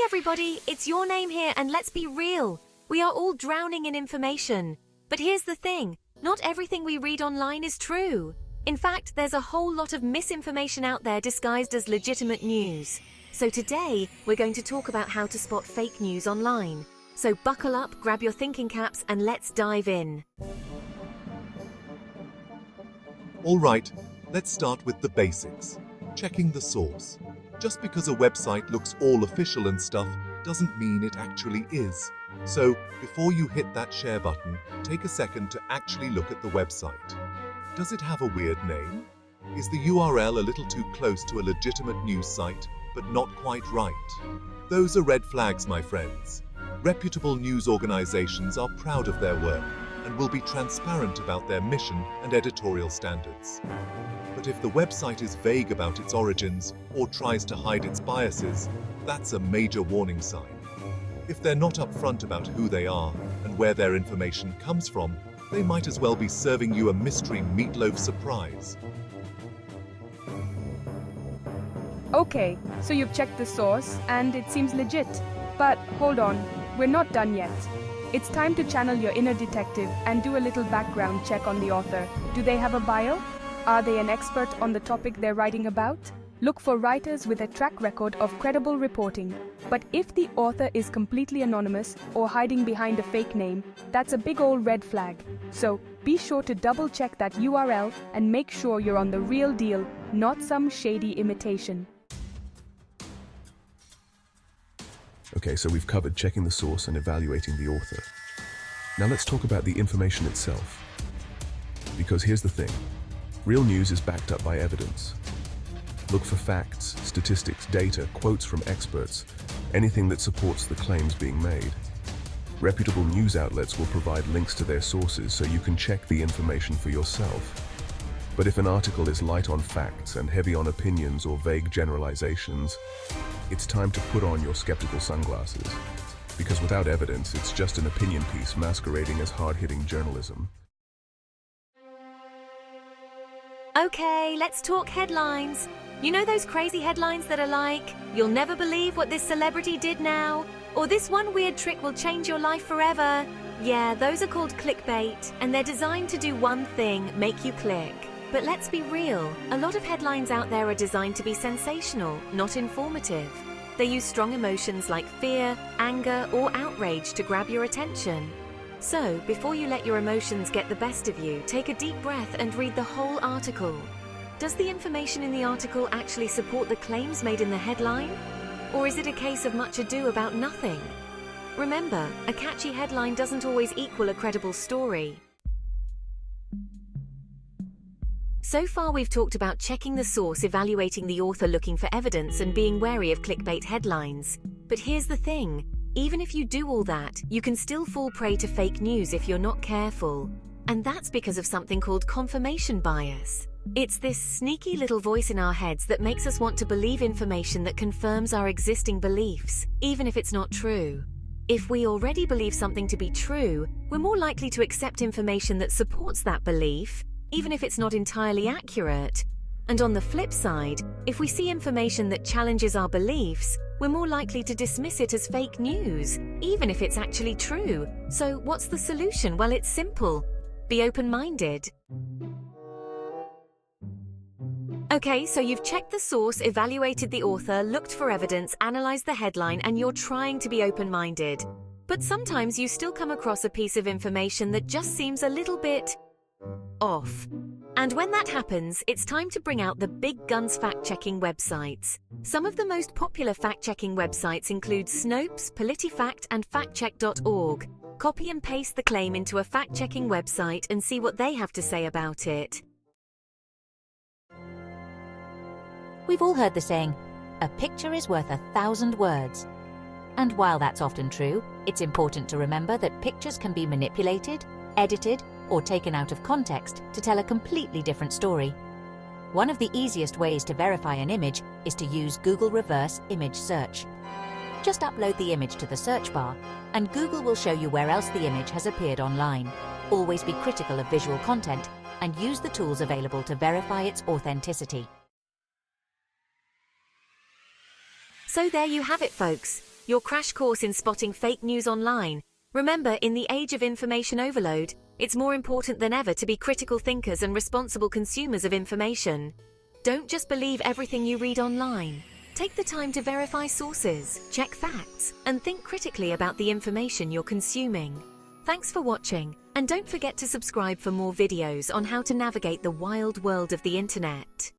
everybody, it's your name here, and let's be real. We are all drowning in information. But here's the thing, not everything we read online is true. In fact, there's a whole lot of misinformation out there disguised as legitimate news. So today, we're going to talk about how to spot fake news online. So buckle up, grab your thinking caps, and let's dive in. All right, let's start with the basics. Checking the source. Just because a website looks all official and stuff doesn't mean it actually is. So, before you hit that share button, take a second to actually look at the website. Does it have a weird name? Is the URL a little too close to a legitimate news site, but not quite right? Those are red flags, my friends. Reputable news organizations are proud of their work and will be transparent about their mission and editorial standards. But if the website is vague about its origins or tries to hide its biases, that's a major warning sign. If they're not upfront about who they are and where their information comes from, they might as well be serving you a mystery meatloaf surprise. Okay, so you've checked the source and it seems legit. But hold on, we're not done yet. It's time to channel your inner detective and do a little background check on the author. Do they have a bio? Are they an expert on the topic they're writing about? Look for writers with a track record of credible reporting. But if the author is completely anonymous or hiding behind a fake name, that's a big old red flag. So be sure to double check that URL and make sure you're on the real deal, not some shady imitation. Okay, so we've covered checking the source and evaluating the author. Now let's talk about the information itself. Because here's the thing. Real news is backed up by evidence. Look for facts, statistics, data, quotes from experts, anything that supports the claims being made. Reputable news outlets will provide links to their sources so you can check the information for yourself. But if an article is light on facts and heavy on opinions or vague generalizations, it's time to put on your skeptical sunglasses. Because without evidence, it's just an opinion piece masquerading as hard-hitting journalism. Okay, let's talk headlines. You know those crazy headlines that are like, "You'll never believe what this celebrity did now," or "This one weird trick will change your life forever"? Yeah, those are called clickbait, and they're designed to do one thing, make you click. But let's be real, a lot of headlines out there are designed to be sensational, not informative. They use strong emotions like fear, anger, or outrage to grab your attention. So, before you let your emotions get the best of you, take a deep breath and read the whole article. Does the information in the article actually support the claims made in the headline? Or is it a case of much ado about nothing? Remember, a catchy headline doesn't always equal a credible story. So far we've talked about checking the source, evaluating the author, looking for evidence, and being wary of clickbait headlines. But here's the thing. Even if you do all that, you can still fall prey to fake news if you're not careful. And that's because of something called confirmation bias. It's this sneaky little voice in our heads that makes us want to believe information that confirms our existing beliefs, even if it's not true. If we already believe something to be true, we're more likely to accept information that supports that belief, even if it's not entirely accurate. And on the flip side, if we see information that challenges our beliefs, we're more likely to dismiss it as fake news, even if it's actually true. So what's the solution? Well, it's simple. Be open-minded. Okay, so you've checked the source, evaluated the author, looked for evidence, analyzed the headline, and you're trying to be open-minded. But sometimes you still come across a piece of information that just seems a little bit off. And when that happens, it's time to bring out the big guns fact-checking websites. Some of the most popular fact-checking websites include Snopes, PolitiFact, and factcheck.org. Copy and paste the claim into a fact-checking website and see what they have to say about it. We've all heard the saying, "A picture is worth 1,000 words." And while that's often true, it's important to remember that pictures can be manipulated, edited, or taken out of context to tell a completely different story. One of the easiest ways to verify an image is to use Google Reverse Image Search. Just upload the image to the search bar, and Google will show you where else the image has appeared online. Always be critical of visual content and use the tools available to verify its authenticity. So there you have it, folks. your crash course in spotting fake news online. Remember, in the age of information overload, it's more important than ever to be critical thinkers and responsible consumers of information. Don't just believe everything you read online. Take the time to verify sources, check facts, and think critically about the information you're consuming. Thanks for watching, and don't forget to subscribe for more videos on how to navigate the wild world of the internet.